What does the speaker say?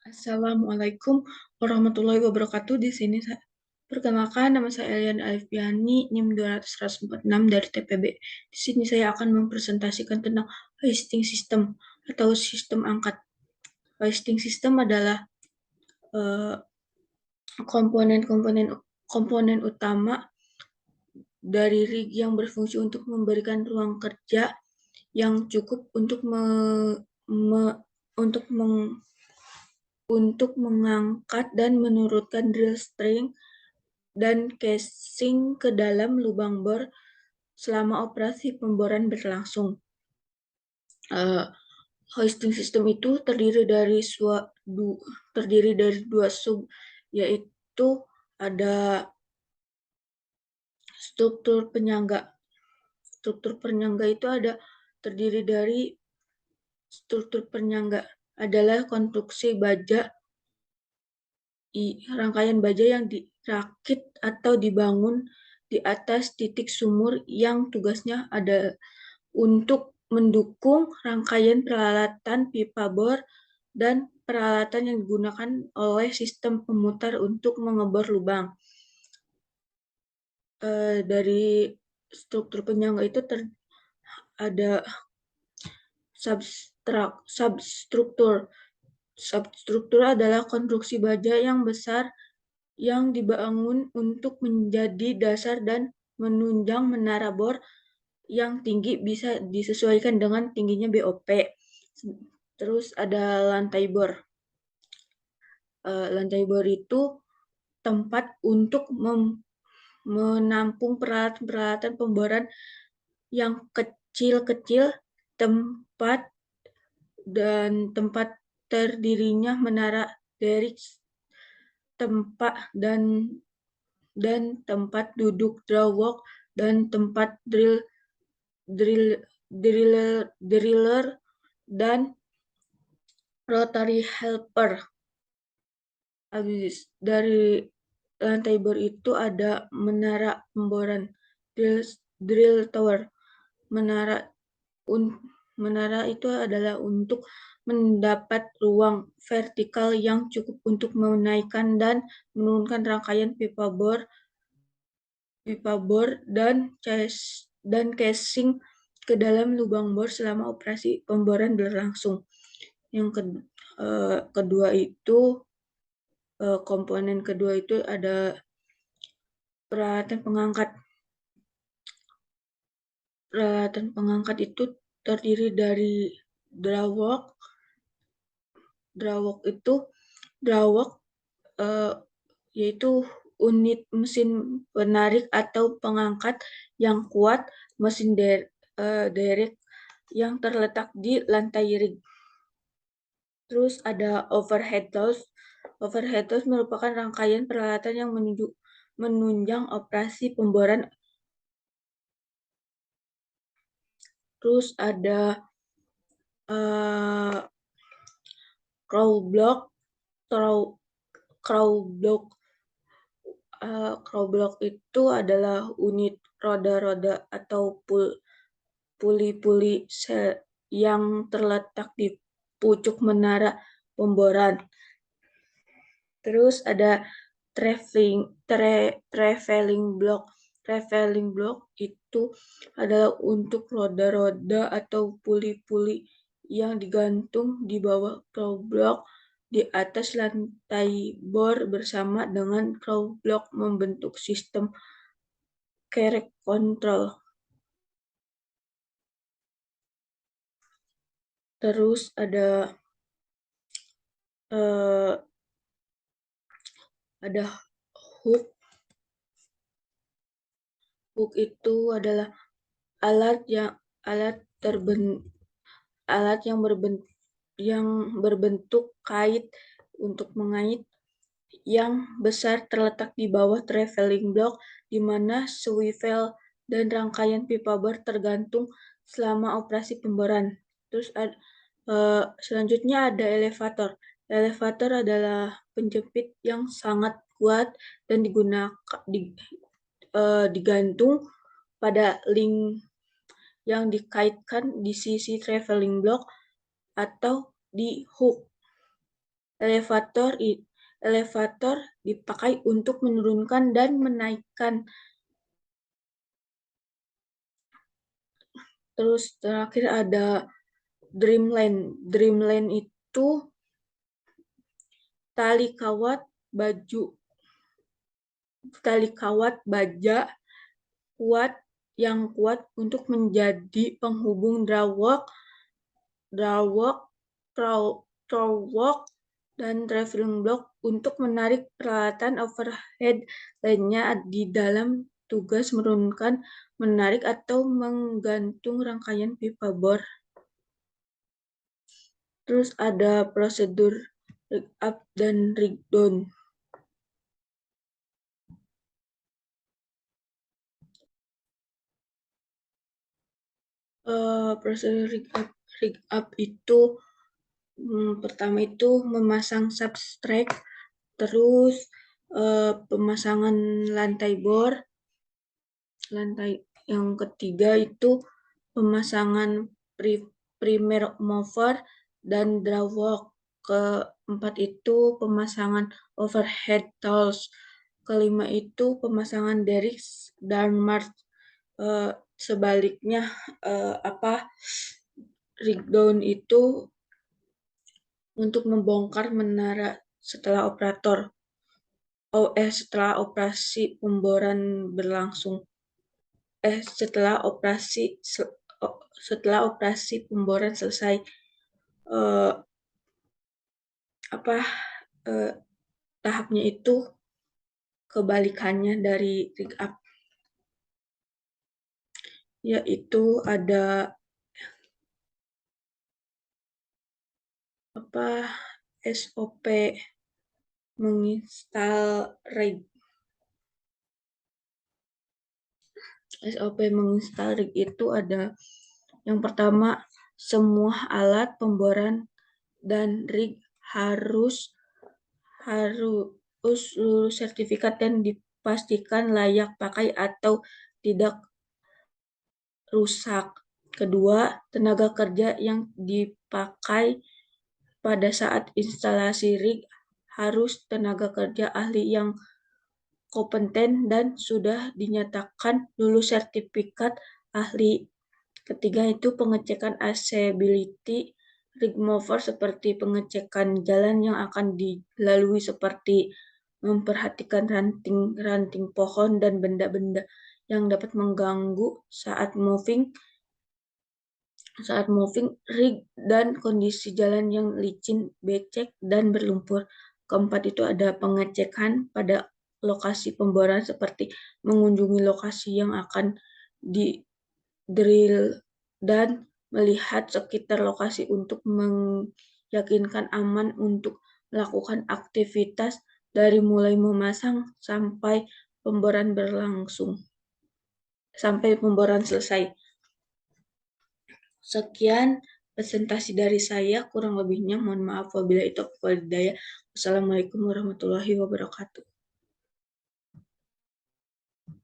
Assalamualaikum warahmatullahi wabarakatuh. Di sini perkenalkan, nama saya Elian Alfiani, NIM 200-146 dari TPB. Di sini saya akan mempresentasikan tentang hoisting system atau sistem angkat. Hoisting system adalah komponen utama dari rig yang berfungsi untuk memberikan ruang kerja yang cukup untuk mengangkat dan menurunkan drill string dan casing ke dalam lubang bor selama operasi pemboran berlangsung. Hoisting system itu terdiri dari dua sub, yaitu ada struktur penyangga. Struktur penyangga itu terdiri dari struktur penyangga adalah konstruksi baja, rangkaian baja yang dirakit atau dibangun di atas titik sumur yang tugasnya ada untuk mendukung rangkaian peralatan pipa bor dan peralatan yang digunakan oleh sistem pemutar untuk mengebor lubang. Dari struktur penyangga itu ada substruktur. Substruktur adalah konstruksi baja yang besar yang dibangun untuk menjadi dasar dan menunjang menara bor yang tinggi bisa disesuaikan dengan tingginya BOP. Terus ada lantai bor. Lantai bor itu tempat untuk menampung peralatan-peralatan pemboran yang kecil-kecil, tempat terdirinya menara derrick, tempat duduk drawwalk, dan tempat driller dan rotary helper. Habis dari lantai bor itu ada menara pemboran, drill tower. Menara itu adalah untuk mendapat ruang vertikal yang cukup untuk menaikkan dan menurunkan rangkaian pipa bor dan casing ke dalam lubang bor selama operasi pemboran berlangsung. Yang kedua itu komponen kedua itu ada peralatan pengangkat. Peralatan pengangkat itu terdiri dari drawwalk. Drawwalk yaitu unit mesin penarik atau pengangkat yang kuat, mesin derek yang terletak di lantai rig. Terus ada overhead hose. Overhead hose merupakan rangkaian peralatan yang menunjang operasi pemboran. Terus ada crawl block itu adalah unit roda-roda atau puli-puli yang terletak di pucuk menara pemboran. Terus ada traveling block. Traveling block itu adalah untuk roda-roda atau puli-puli yang digantung di bawah crawl block di atas lantai bor bersama dengan crawl block membentuk sistem carriage control. Terus ada hook. Hook itu adalah alat yang berbentuk kait untuk mengait yang besar terletak di bawah traveling block, di mana swivel dan rangkaian pipa bor tergantung selama operasi pemboran. Terus selanjutnya ada elevator. Elevator adalah penjepit yang sangat kuat dan digantung pada link yang dikaitkan di sisi traveling block atau di hook. Elevator dipakai untuk menurunkan dan menaikkan. Terus terakhir ada Dreamland. Dreamland itu tali kawat baja yang kuat untuk menjadi penghubung drawalk, throwwalk, dan traveling block untuk menarik peralatan overhead lainnya di dalam tugas menurunkan, menarik, atau menggantung rangkaian pipa bor. Terus ada prosedur rig up dan rig down. Prosedur rig up itu pertama itu memasang substrate, terus pemasangan lantai bor. Yang ketiga itu pemasangan primer mover dan drawalk. Keempat itu pemasangan overhead tools. Kelima itu pemasangan derricks dan mast. Sebaliknya rig down itu untuk membongkar menara setelah operasi pemboran berlangsung. Setelah operasi pemboran selesai. Tahapnya itu kebalikannya dari rig up, yaitu ada SOP menginstal rig. SOP menginstal rig itu ada yang pertama, semua alat pemboran dan rig harus lulus sertifikat dan dipastikan layak pakai atau tidak rusak. Kedua, tenaga kerja yang dipakai pada saat instalasi rig harus tenaga kerja ahli yang kompeten dan sudah dinyatakan lulus sertifikat ahli. Ketiga itu pengecekan accessibility rig mover seperti pengecekan jalan yang akan dilalui seperti memperhatikan ranting pohon dan benda-benda yang dapat mengganggu saat moving rig dan kondisi jalan yang licin, becek, dan berlumpur. Keempat itu ada pengecekan pada lokasi pemboran seperti mengunjungi lokasi yang akan di drill dan melihat sekitar lokasi untuk meyakinkan aman untuk melakukan aktivitas dari mulai memasang sampai pemboran selesai. Sekian presentasi dari saya, kurang lebihnya mohon maaf apabila itu aku walhidayah. Wassalamualaikum warahmatullahi wabarakatuh.